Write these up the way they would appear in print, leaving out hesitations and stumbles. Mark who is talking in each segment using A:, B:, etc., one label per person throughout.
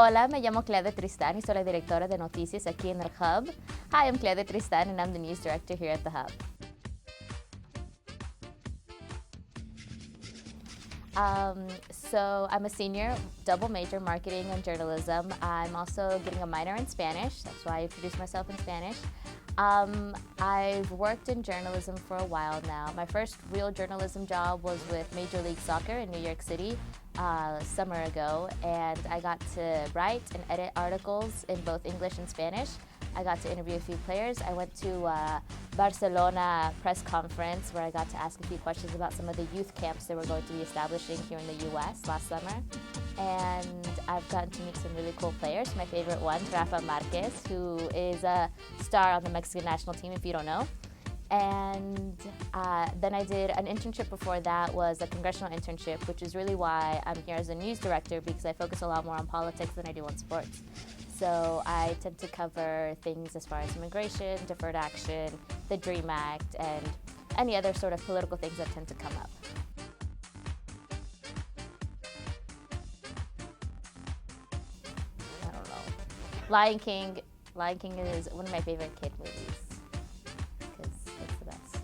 A: Hola, me llamo Claudia Tristán y soy la directora de noticias aquí en el Hub. Hi, I'm Claudia Tristán and I'm the news director here at the Hub. So I'm a senior, double major, marketing and journalism. I'm also getting a minor in Spanish. That's why I introduced myself in Spanish. I've worked in journalism for a while now. My first real journalism job was with Major League Soccer in New York City summer ago, and I got to write and edit articles in both English and Spanish. I got to interview a few players. I went to Barcelona press conference where I got to ask a few questions about some of the youth camps they were going to be establishing here in the US last summer. And I've gotten to meet some really cool players. My favorite one, Rafa Marquez, who is a star on the Mexican national team, if you don't know. And then I did an internship before that, was a congressional internship, which is really why I'm here as a news director, because I focus a lot more on politics than I do on sports. So I tend to cover things as far as immigration, deferred action, the DREAM Act, and any other sort of political things that tend to come up. I don't know. Lion King is one of my favorite kid movies because it's the best.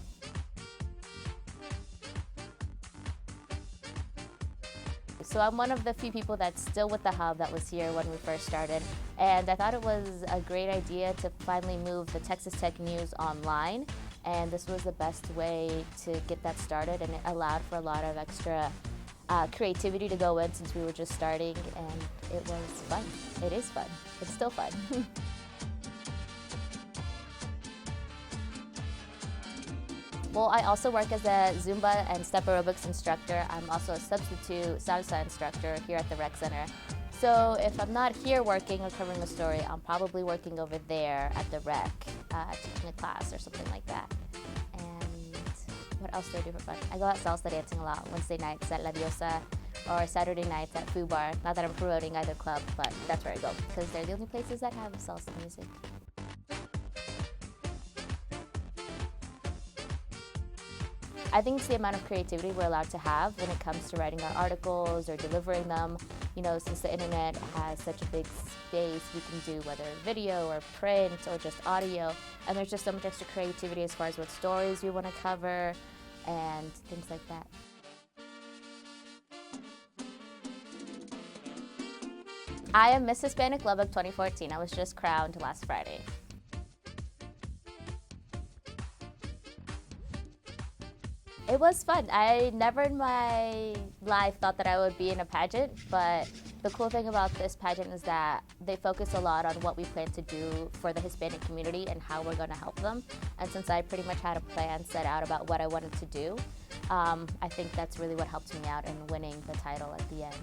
A: So I'm one of the few people that's still with the Hub that was here when we first started, and I thought it was a great idea to finally move the Texas Tech News online, and this was the best way to get that started, and it allowed for a lot of extra creativity to go in since we were just starting, and it was fun. It is fun. It's still fun. Well, I also work as a Zumba and step aerobics instructor. I'm also a substitute salsa instructor here at the rec center. So if I'm not here working or covering a story, I'm probably working over there at the rec, teaching a class or something like that. And what else do I do for fun? I go out salsa dancing a lot, Wednesday nights at La Diosa, or Saturday nights at Foo Bar. Not that I'm promoting either club, but that's where I go, because they're the only places that have salsa music. I think it's the amount of creativity we're allowed to have when it comes to writing our articles or delivering them. You know, since the internet has such a big space, we can do whether video or print or just audio. And there's just so much extra creativity as far as what stories we want to cover and things like that. I am Miss Hispanic Lubbock 2014. I was just crowned last Friday. It was fun. I never in my life thought that I would be in a pageant, but the cool thing about this pageant is that they focus a lot on what we plan to do for the Hispanic community and how we're going to help them. And since I pretty much had a plan set out about what I wanted to do, I think that's really what helped me out in winning the title at the end.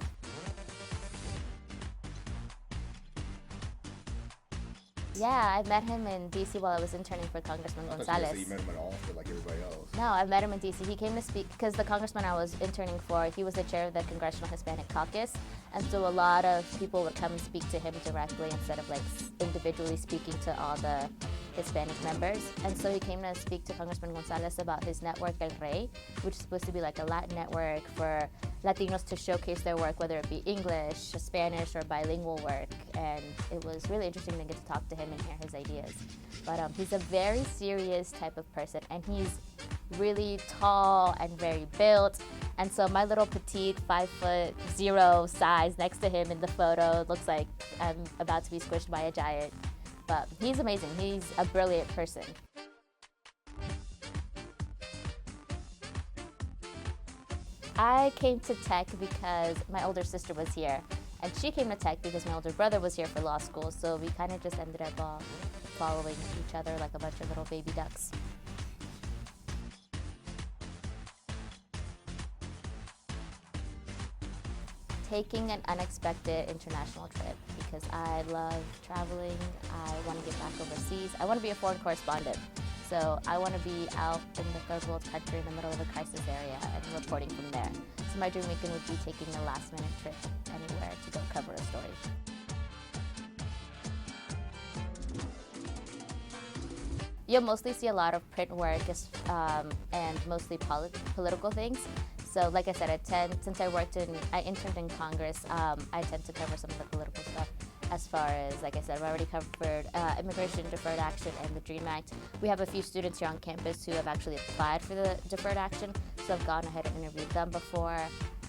A: Yeah, I met him in D.C. while I was interning for Congressman Gonzalez.
B: So you met him at Austin like everybody else?
A: No, I met him in D.C. He came to speak because the congressman I was interning for, he was the chair of the Congressional Hispanic Caucus, and so a lot of people would come and speak to him directly instead of like individually speaking to all the Hispanic members. And so he came to speak to Congressman Gonzalez about his network El Rey, which is supposed to be like a Latin network for Latinos to showcase their work, whether it be English, Spanish, or bilingual work. And it was really interesting to get to talk to him and hear his ideas. But he's a very serious type of person, and he's really tall and very built. And so my little petite 5'0" size next to him in the photo looks like I'm about to be squished by a giant. But he's amazing. He's a brilliant person. I came to Tech because my older sister was here, and she came to Tech because my older brother was here for law school, so we kind of just ended up all following each other like a bunch of little baby ducks. Taking an unexpected international trip because I love traveling. I want to get back overseas. I want to be a foreign correspondent. So I want to be out in the third world country in the middle of a crisis area and reporting from there. So my dream weekend would be taking a last minute trip anywhere to go cover a story. You'll mostly see a lot of print work and mostly political things. So like I said, since I interned in Congress, I tend to cover some of the political stuff. as far as, like I said, I've already covered Immigration Deferred Action and the DREAM Act. We have a few students here on campus who have actually applied for the Deferred Action, so I've gone ahead and interviewed them before,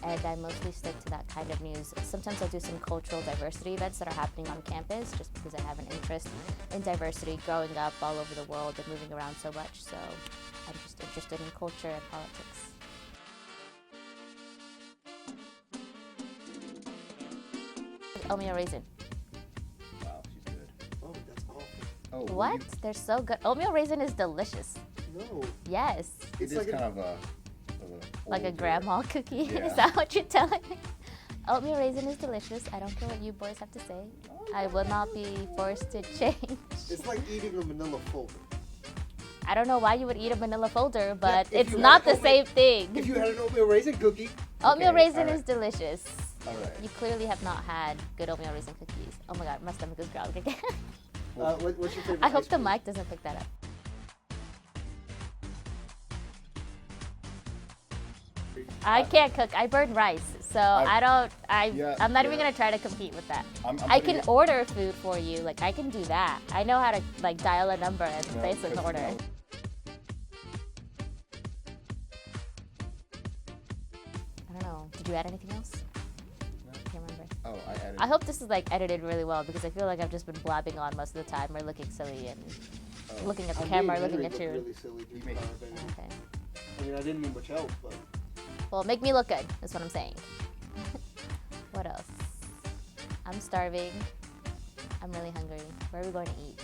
A: and I mostly stick to that kind of news. Sometimes I'll do some cultural diversity events that are happening on campus just because I have an interest in diversity growing up all over the world and moving around so much, so I'm just interested in culture and politics. Oatmeal raisin.
B: Wow, she's good.
C: Oh, that's awful.
B: Oh,
A: What? They're so good. Oatmeal raisin is delicious.
C: No.
A: Yes.
B: It is
C: like
B: kind of a
A: Like a
B: older-
A: grandma cookie?
B: Yeah.
A: Is that what you're telling me? Oatmeal raisin is delicious. I don't care what you boys have to say. I will not be forced to change.
C: It's like eating a manila folder.
A: I don't know why you would eat a manila folder, but
C: if
A: it's
C: you
A: not
C: had
A: the same thing.
C: If you had an oatmeal raisin cookie,
A: Oatmeal
B: Okay,
A: raisin
B: alright.
A: is delicious.
B: All right.
A: You clearly have not had good oatmeal raisin cookies. Oh my god, my stomach is growling again.
C: what's your favorite?
A: I hope
C: ice
A: the
C: cream?
A: mic doesn't pick that up. I can't cook. I burn rice, so
B: Yeah,
A: I'm not even
B: yeah.
A: gonna try to compete with that.
B: I'm
A: I
B: putting
A: can
B: it-
A: order food for you. Like I can do that. I know how to like dial a number and
B: No,
A: place an
B: 'cause,
A: order.
B: no.
A: I don't know. Did you add anything else?
B: No.
A: I can't remember.
B: Oh, I added.
A: I hope this is like edited really well because I feel like I've just been blabbing on most of the time or looking silly and
B: Oh.
A: looking at the
C: I
A: camera,
C: made
A: looking
C: Henry
A: at
C: look
A: you.
C: Really silly
B: You
C: just
B: made-
C: now, baby.
A: Okay.
C: I mean, I didn't mean much help, but
A: Well, make me look good. That's what I'm saying. What else? I'm starving. I'm really hungry. Where are we going to eat?